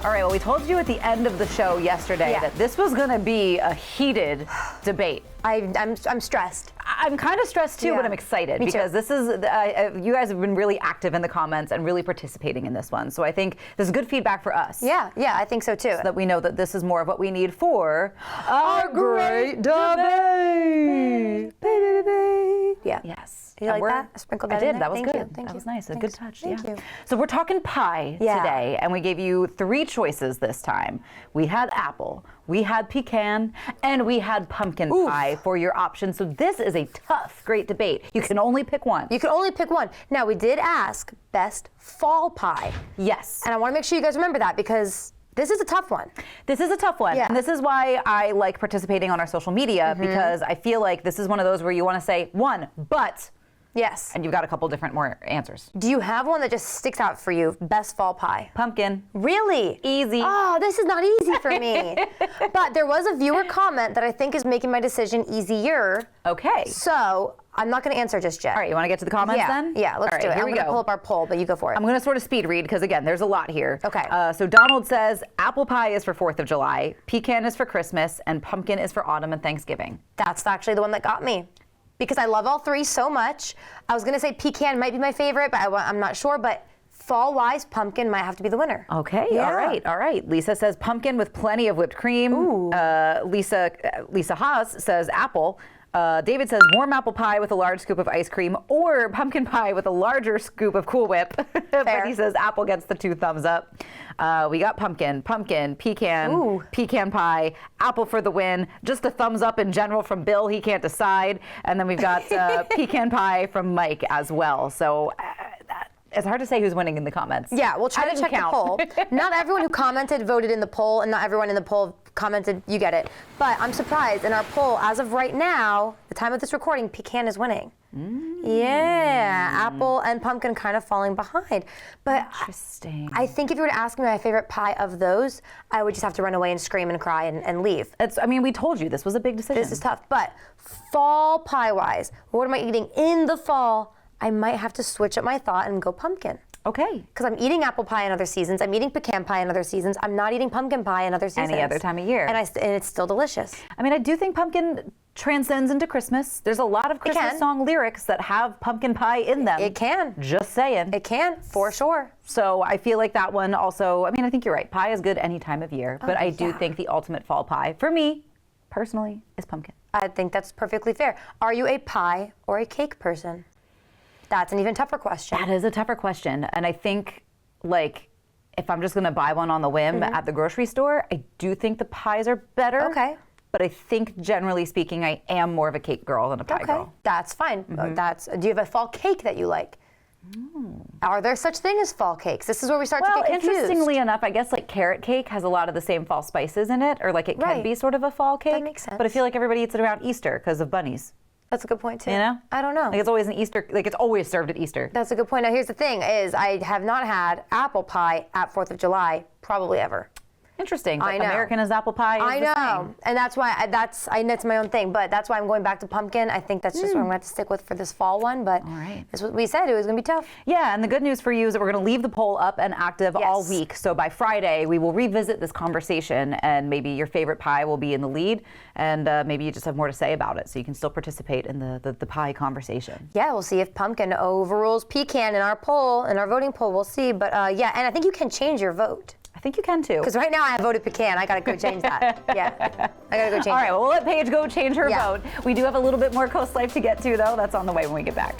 All right, well, we told you at the end of the show yesterday that this was going to be a heated debate. I'm stressed. I'm kind of stressed too, but I'm excited because this is, you guys have been really active in the comments and really participating in this one. So I think this is good feedback for us. Yeah, I think so too. So that we know that this is more of what we need for our great debate. Yeah. Yes. Did you like that? I sprinkled that in there. That was good. Thank you. That was nice. A good touch. Thank you. So we're talking pie today, and we gave you 3 choices this time. We had apple, we had pecan, and we had pumpkin pie for your options. So this is a tough, great debate. You can only pick one. You can only pick one. Now, we did ask best fall pie. Yes. And I want to make sure you guys remember that because this is a tough one. This is a tough one. Yeah. And this is why I like participating on our social media because I feel like this is one of those where you want to say one, but. Yes. And you've got a couple different more answers. Do you have one that just sticks out for you? Best fall pie? Pumpkin. Really? Easy. Oh, this is not easy for me. But there was a viewer comment that I think is making my decision easier. Okay. So I'm not going to answer just yet. All right, you want to get to the comments then? Yeah, let's do it. Here I'm going to pull up our poll, but you go for it. I'm going to sort of speed read because, again, there's a lot here. Okay. So Donald says apple pie is for 4th of July, pecan is for Christmas, and pumpkin is for autumn and Thanksgiving. That's actually the one that got me. Because I love all 3 so much. I was going to say pecan might be my favorite, but I'm not sure. But fall-wise, pumpkin might have to be the winner. Okay, Yeah. all right. Lisa says pumpkin with plenty of whipped cream. Lisa Haas says apple. David says warm apple pie with a large scoop of ice cream or pumpkin pie with a larger scoop of Cool Whip. But he says apple gets the 2 thumbs up. We got pumpkin, pecan, pecan pie, apple for the win. Just a thumbs up in general from Bill. He can't decide. And then we've got pecan pie from Mike as well. So it's hard to say who's winning in the comments. Yeah, we'll try to check the poll. Not everyone who commented voted in the poll, and not everyone in the poll commented, you get it. But I'm surprised, in our poll, as of right now, the time of this recording, pecan is winning. Yeah, apple and pumpkin kind of falling behind. But Interesting. I think if you were to ask me my favorite pie of those, I would just have to run away and scream and cry and leave. We told you this was a big decision. This is tough. But fall pie-wise, what am I eating in the fall? I might have to switch up my thought and go pumpkin. Okay. Because I'm eating apple pie in other seasons. I'm eating pecan pie in other seasons. I'm not eating pumpkin pie in other seasons. Any other time of year. And it's still delicious. I do think pumpkin transcends into Christmas. There's a lot of Christmas song lyrics that have pumpkin pie in them. It can. Just saying. It can, for sure. So I feel like that one also, I think you're right. Pie is good any time of year. But I do think the ultimate fall pie, for me, personally, is pumpkin. I think that's perfectly fair. Are you a pie or a cake person? That's an even tougher question. That is a tougher question. And I think, if I'm just going to buy one on the whim at the grocery store, I do think the pies are better. Okay. But I think, generally speaking, I am more of a cake girl than a pie girl. That's fine. Do you have a fall cake that you like? Are there such thing as fall cakes? This is where we start to get confused. Interestingly enough, I guess carrot cake has a lot of the same fall spices in it, or it can be sort of a fall cake. That makes sense. But I feel like everybody eats it around Easter because of bunnies. That's a good point too. You know? I don't know. It's always an Easter, it's always served at Easter. That's a good point. Now here's the thing is I have not had apple pie at 4th of July probably ever. Interesting. But I know. American as apple pie is I the know. same. And that's why I know it's my own thing, but that's why I'm going back to pumpkin. I think that's just what I'm going to have to stick with for this fall one, but All right. that's what we said. It was going to be tough. Yeah, and the good news for you is that we're going to leave the poll up and active all week. So by Friday, we will revisit this conversation, and maybe your favorite pie will be in the lead, and maybe you just have more to say about it, so you can still participate in the pie conversation. Yeah, we'll see if pumpkin overrules pecan in our poll, in our voting poll. We'll see. But yeah, and I think you can change your vote. I think you can too. Because right now I have voted pecan. I got to go change that. Yeah, I got to go change it. All right, well, we'll let Paige go change her vote. We do have a little bit more CoastLife to get to, though. That's on the way when we get back.